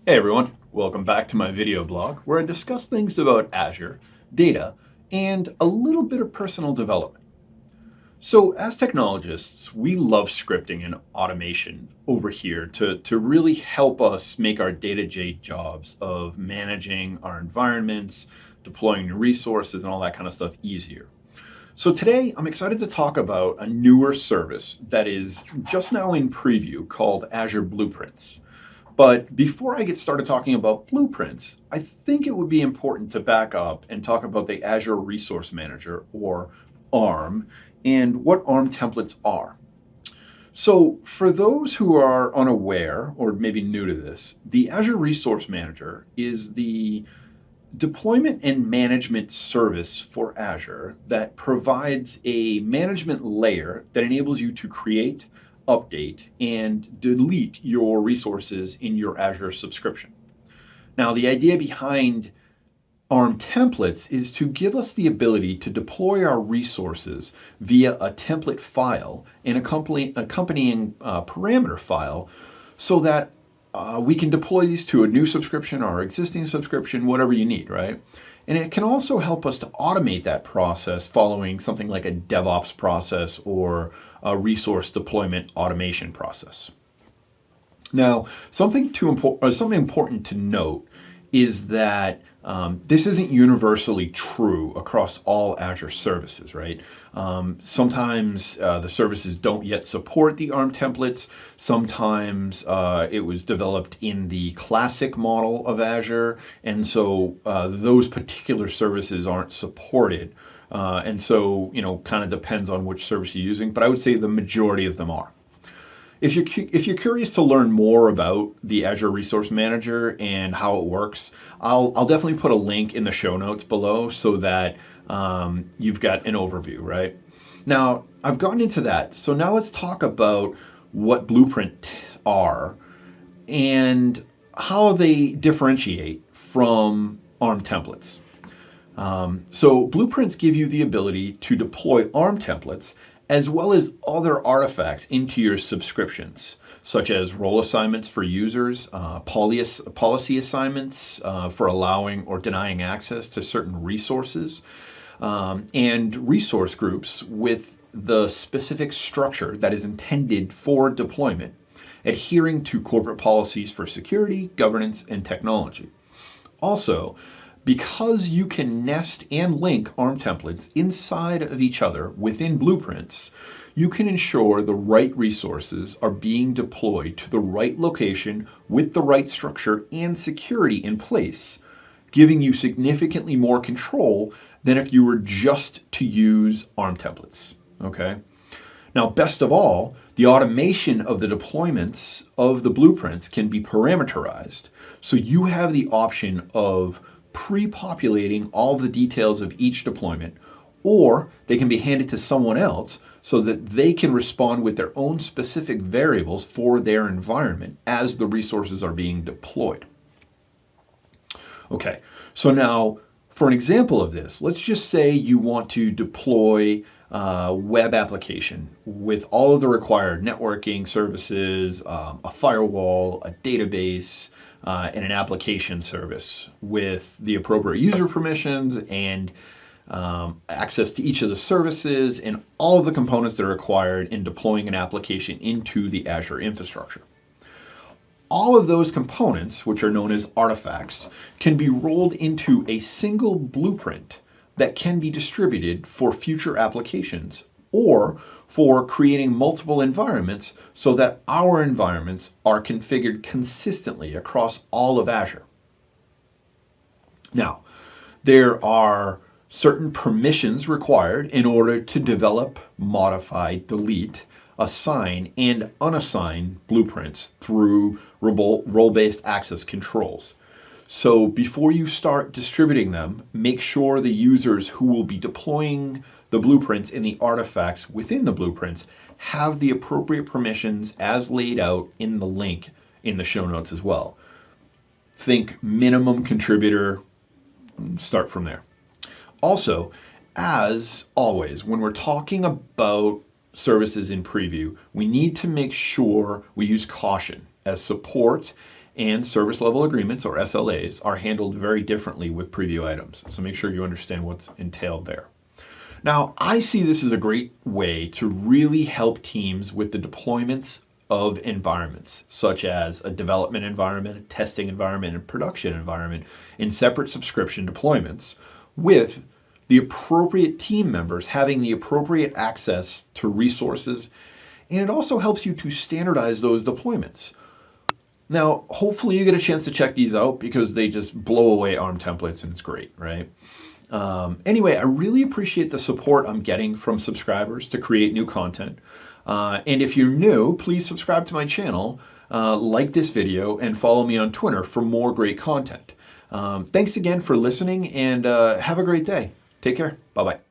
Hey everyone, welcome back to my video blog where I discuss things about Azure, data, and a little bit of personal development. So as technologists, we love scripting and automation over here to really help us make our day-to-day jobs of managing our environments, deploying new resources, and all that kind of stuff easier. So today I'm excited to talk about a newer service that is just now in preview called Azure Blueprints. But before I get started talking about blueprints, I think it would be important to back up and talk about the Azure Resource Manager, or ARM, and what ARM templates are. So for those who are unaware or maybe new to this, the Azure Resource Manager is the deployment and management service for Azure that provides a management layer that enables you to create, update, and delete your resources in your Azure subscription. Now, the idea behind ARM templates is to give us the ability to deploy our resources via a template file and accompanying parameter file so that we can deploy these to a new subscription or existing subscription, whatever you need, right? And it can also help us to automate that process following something like a DevOps process or a resource deployment automation process. Now, something important to note is that this isn't universally true across all Azure services, right? Sometimes the services don't yet support the ARM templates. Sometimes it was developed in the classic model of Azure, and so those particular services aren't supported. And so, kind of depends on which service you're using, but I would say the majority of them are. If you're curious to learn more about the Azure Resource Manager and how it works, I'll definitely put a link in the show notes below so that you've got an overview, right? Now, I've gotten into that. So now let's talk about what blueprints are and how they differentiate from ARM templates. So blueprints give you the ability to deploy ARM templates as well as other artifacts into your subscriptions, such as role assignments for users, policy assignments for allowing or denying access to certain resources, and resource groups with the specific structure that is intended for deployment, adhering to corporate policies for security, governance, and technology. Also, because you can nest and link ARM templates inside of each other within blueprints, you can ensure the right resources are being deployed to the right location with the right structure and security in place, giving you significantly more control than if you were just to use ARM templates. Okay? Now, best of all, the automation of the deployments of the blueprints can be parameterized. So you have the option of pre-populating all the details of each deployment, or they can be handed to someone else so that they can respond with their own specific variables for their environment as the resources are being deployed. Okay, so now for an example of this, let's just say you want to deploy a web application with all of the required networking services, a firewall, a database, and an application service with the appropriate user permissions and access to each of the services and all of the components that are required in deploying an application into the Azure infrastructure. All of those components, which are known as artifacts, can be rolled into a single blueprint that can be distributed for future applications or for creating multiple environments so that our environments are configured consistently across all of Azure. Now, there are certain permissions required in order to develop, modify, delete, assign, and unassign blueprints through role-based access controls. So before you start distributing them, make sure the users who will be deploying the blueprints and the artifacts within the blueprints have the appropriate permissions as laid out in the link in the show notes as well. Think minimum contributor, start from there. Also, as always, when we're talking about services in preview, we need to make sure we use caution as support and service level agreements, or SLAs, are handled very differently with preview items. So make sure you understand what's entailed there. Now, I see this as a great way to really help teams with the deployments of environments, such as a development environment, a testing environment, and a production environment in separate subscription deployments, with the appropriate team members having the appropriate access to resources. And it also helps you to standardize those deployments. Now, hopefully you get a chance to check these out because they just blow away ARM templates and it's great, right? Anyway, I really appreciate the support I'm getting from subscribers to create new content. And if you're new, please subscribe to my channel, like this video, and follow me on Twitter for more great content. Thanks again for listening, and have a great day. Take care. Bye-bye.